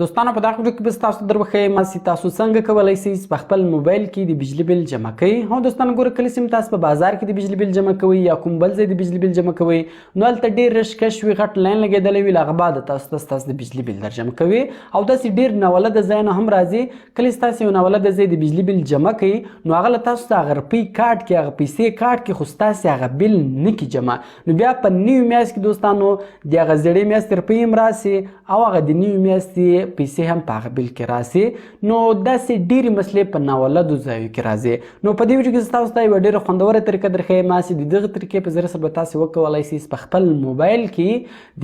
دوستانو په دغه ویډیو کې به تاسو دربخې ما سي تاسو څنګه کولای شئ په خپل موبایل کې د بجلی بل جمع کړئ. هو دوستانو ګوره کله چې تاسو په بازار کې د بجلی بل جمع کوئ یا کوم بل ځای د بجلی بل جمع کوئ نو هلته ډېر رشکش وي، غټ لاین لګېدلی وي، له هغه بعد تاسو د بجلی بل در جمع کوئ او داسې ډېر ناولده ځای نه هم راځي. کله چې تاسو یو ناولده ځای د بجلی بل جمع کوئ نو هغه له تاسو د هغه روپۍ کارډ کې هغه پیسې کارډ کې خو ستاسې هغه بل نه کړي جمع. نو بیا په نوي میاشت کې دوستانو د هغه زړې میاشتې روپۍ هم راسي او هغه د نوي میاشتې پیسې هم په هغه بل کې راسي. نو داسې ډېرې مسلې په ناولدو ځایو کې راځي. نو په دې ویډیو کې زه تاسو ته یوه ډېره خوندوره طریقه درښیم چې د دغه طریقې په ذریعه سره به تاسې وکولی شئ په خپل موبایل کې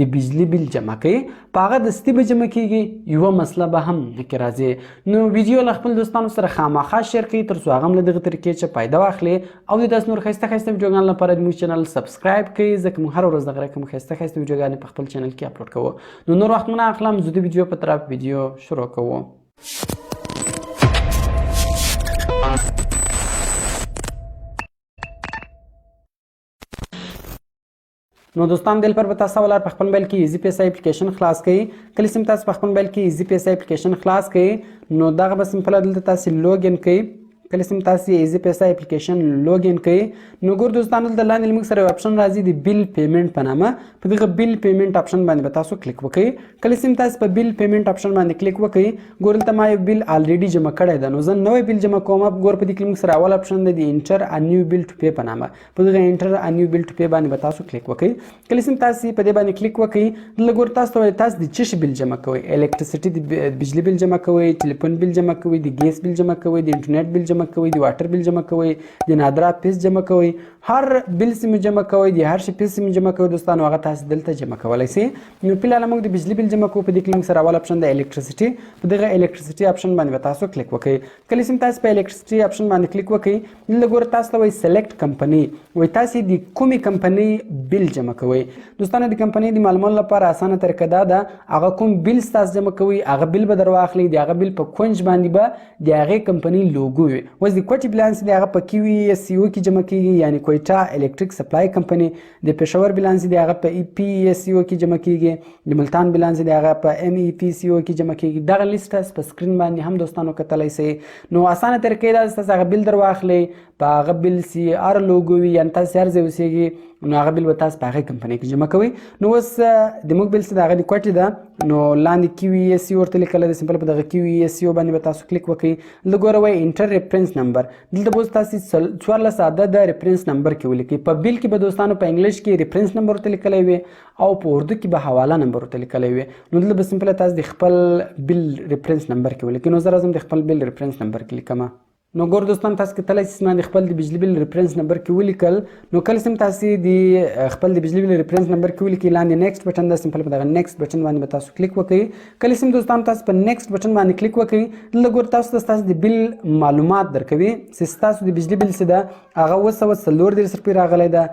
د بجلي بل جمع کړئ. په هغه دستي به جمع کېږي، یوه مسله به هم نه کې راځي. نو ویډیو له خپل دوستانو سره خامخا شیر کړئ تر څو هغه هم له دغه طریقې څخه فایده واخلي او د داسې نور ښایسته ښایسته ویډیوګانو لپاره زموږ چینل سبسکرایب کړئ ځکه موږ هره ورځ دغه رقم ښایسته ښایسته ویډیوګانې په خپل چینل کې اپلوډ کوو. نو نور وخت مو نه اخلم، زه د ویډیو په طرف ویډیو شروع کوو. نو دوستان دل پر به تاسو ولر په خپل موبایل کې ایزی پی اس آی اپلیکیشن خلاص کړئ. کله چې تاسو په خپل موبایل کې ایزی پی اس آی اپلیکیشن خلاص کړئ نو دغه به سمپل دلته تاسو لوګ ان کړئ. کله چې تاسو ایزی پی اس آی اپلیکیشن لوګ ان کړئ نو ګور دوستان دلته لاندې موږ سره اپشن راځي د بیل پیمنٹ په نامه. په دغه بیل پیمنٹ اپشن باندې به تاسو کلیک وکړئ. کله چې تاسو په بیل پیمنٹ اپشن باندې کلیک وکړئ ګور دلته ما یو بیل الریډي جمع کړی ده نو زه نوې بیل جمع کوم. ګور په دې کې موږ سره اول اپشن دی د انټر ا نیو بیل ټو پی په نامه. په دغه انټر ا نیو بیل ټو پی باندې به تاسو کلیک وکړئ. کله چې تاسو په دې باندې کلیک وکړئ دلته ګور تاسو ته تاسو د چش بیل جمع کوئ، الکتریسيټي د بجلی بیل جمع کوئ، ټلیفون بیل جمع کوئ، د ګیس بیل جمع کوئ، د انټرنیټ بیل جمع کوئ، د واټر بیل جمع کوئ، د نادرا پیس جمع کوئ، هر بیل سیم جمع کوئ، د هر شي پیس سیم جمع کوئ. دوستانو هغه تاسو دلته جمع کولای شئ. نو فلحال موږ د بجلی بیل جمع کوو. په دې کې موږ سره اول اپشن د الکتریسيټي، په دغه الکتریسيټي اپشن باندې تاسو کلیک وکړئ. کله چې تاسو په الکتریسيټي اپشن باندې کلیک وکړئ دلته ګور تاسو ته وایي سلیکټ کمپنی، وایي تاسو د کومې کمپنۍ بیل جمع کوئ. دوستانو د کمپنۍ د معلومولو لپاره اسانه طریقه دا ده هغه کوم بیل تاسو جمع کوئ هغه بیل به در واخلئ، د هغه بیل په کونج باندې به د هغې کمپنۍ لوګو وي. اوس د کوټې بیلانس دی هغه په کیو ای اس سی او کې جمع کیږي، یعنی کویټا الکتریک سپلای کمپنی. د پېښور بیلانس دی هغه په ای پی اس سی او کې جمع کیږي، د ملتان بیلانس دی هغه په ایم ای پی سی او کې جمع کیږي. دغه لیست په سکرین باندې هم دوستانو کتلی شئ. نو اسانه طریقې دا تاسو هغه بیل در واخلئ، په هغه بیل سی ار لوګو وي، یعنی تاسو هر ځای اوسیږئ نو هغه بیل به تاسو په هغې کمپنۍ کې جمع کوئ. نو اوس د موږ بیل چې د هغه د کوټې ده نو لاندې کیو ای اس سی ورته لیکلی ده، سمپل په دغه کیو ای اس سی او باندې به تاسو کلیک وکړئ. دلته ګوره وایي انټر ریفرنس نمبر، دلته به اوس تاسو 14 عدد د ریفرنس نمبر کې ولیکئ. په بیل کې به دوستانو په انګلیش کې ریفرنس نمبر ورته لیکلی وي او په اردو کې به حواله نمبر ورته لیکلی وي. نو دلته به سمپل تاسو د خپل بیل ریفرنس نمبر کې ولیکئ. نو زه راځم د خپل بیل ریفرنس نمبر کې لیکم. نو ګور دوستان تاسو کتلی چې ما د خپل د بجلی بل ریفرنس نمبر کې ولیکل. نو کله چې تاسو د خپل د بجلی بل ریفرنس نمبر کې ولیکئ لاندې نیکسټ بټن ده، سمپل په دغه نیکسټ بټن باندې به تاسو کلیک وکړئ. کله چې دوستان تاسو په نیکسټ بټن باندې کلیک وکړئ دلته ګور تاسو ته د بل معلومات درکوي چې ستاسو د بجلی بل څه ده هغه 240 روپۍ راغلی ده،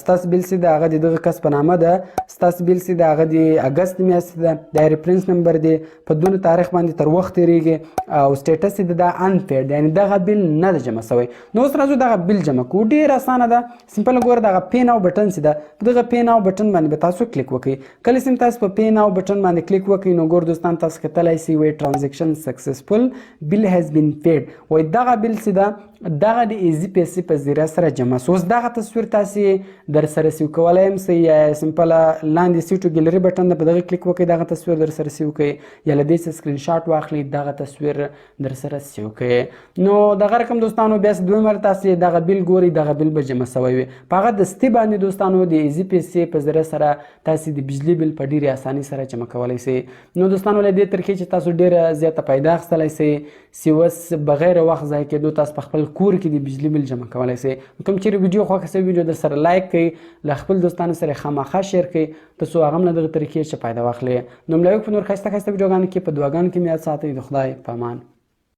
ستاسو بل څه ده هغه د دغه کس په نامه ده، ستاسو بل څه ده هغه د اګست میاشتې ده، د ریفرنس نمبر دی په دونه تاریخ باندې تر وخت تېرېږي او سټیټس یې ده انپیډ، یعنی دغه بل نه ده جمع شوی. نو اوس راځو دغه بل جمع کوو. ډېر اسانه ده، سمپل ګوره دغه پی ناو بټن چې ده په دغه پی ناو بټن باندې به تاسو کلیک وکړئ. کله چې تاسو په پی ناو بټن باندې کلیک وکړئ نو ګور دوستان تاسو کتلی شئ وایي ټرانزیکشن سکسسفل بیل هیز بین پیډ، وایي دغه بیل چې ده دغه د ایزي پیسې په ذریعه سره جمع شو. اوس دغه تصویر تاسې در سره سیو کولی هم شئ یا سمپله لاندې سیو ټو ګیلري بټن ده په دغه کلیک وکړئ دغه تصویر در سره سیو کړئ یا له دې څخه سکرین شاټ واخلئ دغه تصویر در سره سیو کړئ. نو دغه رقم دوستانو بیا دویم ور تاسې دغه بیل ګورئ دغه بیل به جمع شوی وي. په هغه دستي باندې دوستانو د ایزي پیسې په ذریعه سره تاسې د بجلي بیل په ډېرې اسانۍ سره جمع کولی شئ. نو دوستانو له دې طریقې چې تاسو ډېره زیاته فایده اخیستلی شئ چې اوس بغیر وخت ضایع کېدو تاسو په خپل کور کې د بجلي بیل جمع کولی شئ. کوم چیرې ویډیو خوښه شوې ویډیو در سره لایک کړئ، له خپل دوستانو سره خامخا شیر کړئ تر څو هغه هم له دغه طریقې څخه فایده واخلي. نو ملایک په نور ښایسته ښایسته ویډیوګانو کې په دعاګانو کې مې یاد ساتئ. د خدای په امان.